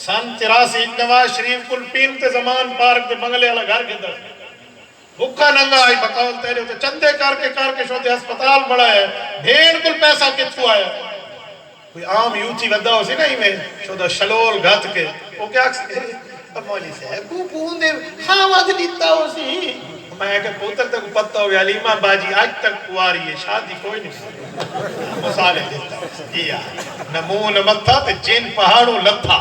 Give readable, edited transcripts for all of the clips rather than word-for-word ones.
سن 83 نواز شریف کل پین تے زمان پارک تے بنگلے والا گھر کے در بھکا ننگا آئی بقول تیرے ہوتے چندے کر کے شوتے ہسپتال بڑا ہے دین کل پیسہ کتھو آیا کوئی عام یوتھی ودا ہو سی نہیں میں شوتا شلول گھت کے وہ کیا مولی صاحب کو پوندے خامد دیتا ہو سی میں کہ پوتر تک پتہ ہو علیمہ باجی آج تک کواری ہے شادی کوئی نہیں مسالے دیتا ہو نمون متھا تے جن پہاڑوں لتھا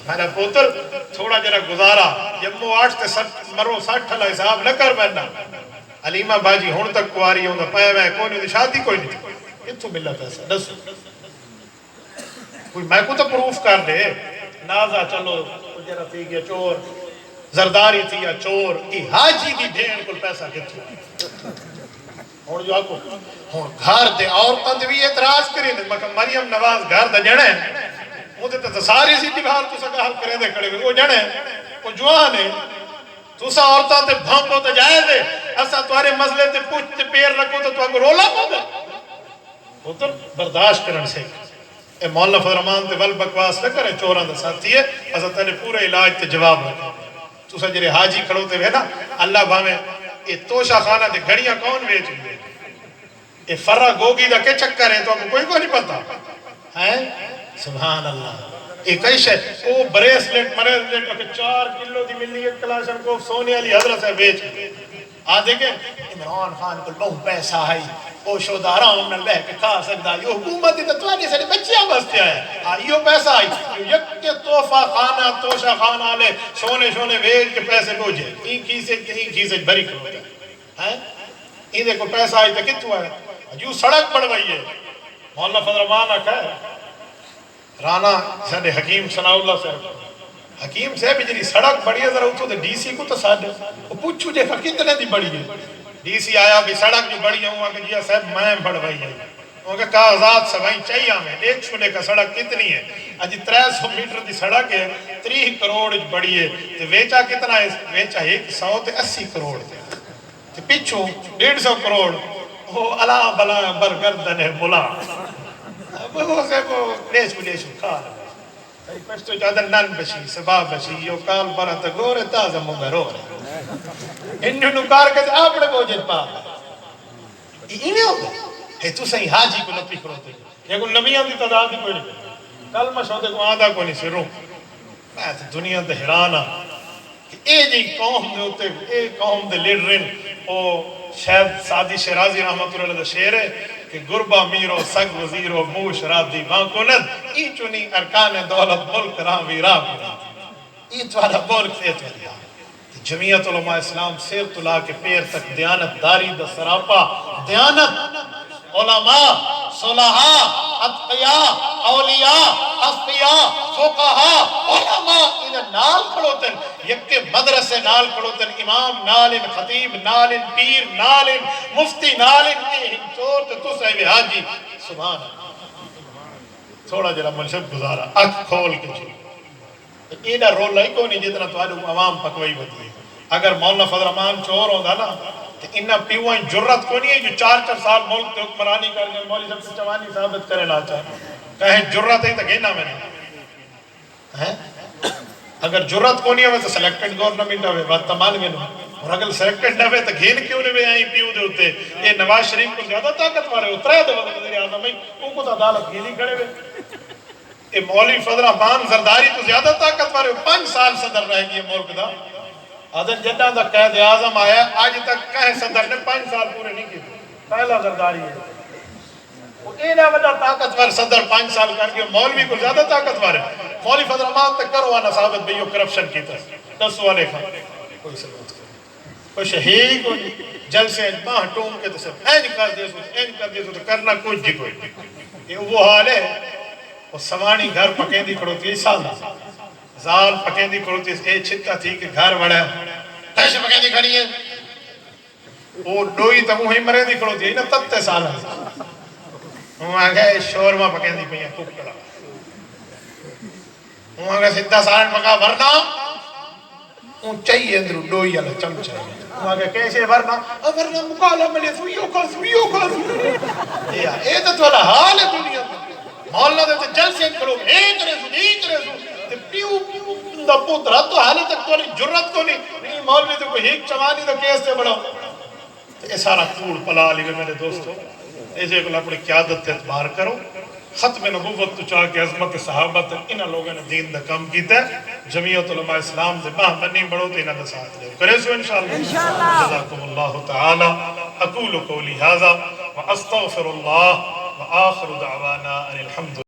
میرا پوتر تھوڑا جرا گزارا جمو 8 تے مرو 60 اللہ حساب نہ کر بہنا علیمہ باجی ہون تک کواری ہوں گا پایا میں کوئی نہیں شادی کوئی نہیں کتھو ملا پیسہ دسو کوئی میں کو تو پروف کر دے نازا چلو جرا تھی گیا چور زرداری تھی یا چور کی حاجی دی بھین کل پیسہ کتھو ہون جو آکو ہون گھر دے عورتاں دے بھی اعتراض کریں دے مکہ مریم نواز گھر دا جڑے مجھے تو ساری سی دیوار تو سکا حل کریں دے کھڑے وہ جڑے وہ جوان ہے تو سا عورتاں تے بھانپو تے جائے دے ایسا توارے مسئلے تے پوچھ تے پیر رکھو تو آپ کو رولا پا دے وہ تو برداشت کرن سے اے مولا فضل الرحمان تے ول بکواس نہ کرے چوران دا ساتھی ہے ایسا تینے پورے علاج تے جواب رکھے تو سا جرے حاجی کھڑو تے نا اللہ باہمیں یہ توشہ خانہ تے گھڑیاں کون ویچ ہوئے یہ فرہ گوگی دا کے چکر ہے تو آپ کو کوئی کو نہیں پتا ہے سبحان اللہ ایک ایش ہے وہ بریسلیٹ مریسلیٹ اگر 4 کلو دی ملی ایک کلاشن کو سونے علی حضرت سے بیچ دیکھیں عمران خان کو بہت پیسہ ہے وہ شوداران نہ لے کے کھا سکتا یہ حکومت تو توانی سے بچیاں بستے آئے یہ پیسہ آئی یک کے توفہ خانہ توشہ خانہ لے سونے بیچ کے پیسے بوجھے این کیسے بری کرو ہے این دیکھو پیسہ آئی تو کتو ہے جو سڑک بڑھوائی ہے مولا فضل الرحمان آکھا ہے رانا ساڑھے حکیم ثناء اللہ سے حکیم سے بھی جنہی سڑک بڑی ہے ذرا اتھو دے ڈی سی کو تو ساڑھے وہ پوچھو جے کتنے دی بڑی ہے ڈی سی آیا بھی سڑک جو بڑی ہے وہاں کہ جی صاحب میں بڑھوائی ہے وہاں کہ کاغذات سبائیں چاہیے ہمیں ایک چھوڑے کا سڑک کتنی ہے اجی 300 میٹر دی سڑک ہے 30 کروڑ بڑی ہے تو ویچا کتنا ہے ویچا 180 کروڑ تو پیچھو 150 کروڑ وہ علا بلا برگردن ہے ملا وہ سے وہ لیشو کھا رہا پشتو چادر نن بشی سبا بشی یو کال برا تا گورے تازہ مونگا رو رہے انہوں نکار کہتے آپ نے بوجھت پا انہیں ہوگا ہے تو صحیح حاجی کو نپی کروتے یہ کو نبیان دی تعداد دی کوئی نہیں کلمہ شہدے کو آدھا کوئی نہیں سروں میں تو دنیا دے حیرانا کہ اے جی قوم دے ہوتے اے قوم دے لیڈرین او شاید سعدی شیرازی رحمت اللہ دے شیر ہے کہ گربہ میرو سگ وزیرو موش رادی بانکوند ای چونی ارکان دولت ملک راہ ویرا ای توارا ملک سے تولیا جمعیت علماء اسلام سیر تلا کے پیر تک دیانت داری دا سراپا دیانت علماء صلحاء اتقیاء اولیاء اصفیاء فقہاء علماء انہیں نال کھڑوتن یکے مدرسے نال کھڑوتن امام نالن خطیب نالن پیر نالن مفتی نالن چور تو صحیح حاجی سبحان اللہ تھوڑا جرا منشب گزارا اکھ کھول کے چھو اینا رول لائی کو نہیں جتنا تو آدھو عوام پکوئی ہوتی ہے اگر مولانا فضل الرحمان چور ہوندہ نا تو انہا پیوائیں جرت کو نہیں ہے جو 4 سال ملک تے حکمرانی کر گئے مولی سب سے چوانی ثابت کرے لا چاہے کہیں جرت ہے تو گھینا میں نے اگر جرت کو نہیں ہے تو سلیکٹڈ گورنمنٹ ہوئے بات تمال میں نہیں اور اگر سلیکٹڈ نہ ہوئے تو گھین کیوں نہیں آئیں پیو دے ہوتے یہ نواز شریف کو زیادہ طاقت وارے اترائے دے وزیر اعظم ان کو تو عدالت گھینی کھڑے ہوئے یہ مولوی فضل الرحمان زرداری تو زیادہ طاقت وارے 5 سال صدر رہ گئی ملک دا آدھر جنہ دا قید اعظم آیا آج تک کہیں صدر نے 5 سال پورے نہیں کی پہلا زرداری ہے وہ اینا وجہ طاقتور صدر 5 سال کر کے مولوی کو زیادہ طاقتور ہے مولوی فضل الرحمان تک کرو آنا ثابت بھئیو کرپشن کی تھا 10 والے خان کوئی ثبوت کر کوئی شہیدی کوئی جل سے باہ ٹوم کے تو سب این کر دے سو تو کرنا کچھ جی کوئی یہ وہ حال ہے وہ سوانی گھر پکیں دی کھڑوتی ہے سال زال پکیں دی کھڑوتی ہے اے چھتا تھی کہ گھر بڑا ہے کیسے پکیں دی کھڑی ہے وہ ڈوئی تا موہی مرے دی کھڑوتی ہے نا تب سال ہے وہاں گئے شورما پکیں دی پہیاں کک کڑا وہاں گئے سدھا سالن پکا ورنا اون چاہیے اندرو ڈوئی اللہ چم چاہیے وہاں گئے کیسے ورنا ورنا مقالا ملے سویو کا اے تو والا حال ہے دنیا میں مولا دے جلسے کرو ایک رسو تے پیو دا پوترا تو حالے تک تو نہیں جرت کو نہیں مولوی تو کوئی ہیک چوانی دا کیس تے بڑھاؤ یہ سارا کوڑ پلا لی میرے دوستو ایسے کو اپنی قیادت تے اعتبار کرو ختم نبوت تو چاہ کے عظمت صحابت انہاں لوگوں نے دین دا کم کیتا ہے جمعیت علماء اسلام دے باہ بنی بڑھو تے انہاں دا ساتھ دے کرے سو انشاءاللہ جزاکم اللہ تعالی اقول قولی ھذا واستغفر اللہ وآخر دعوانا ان الحمد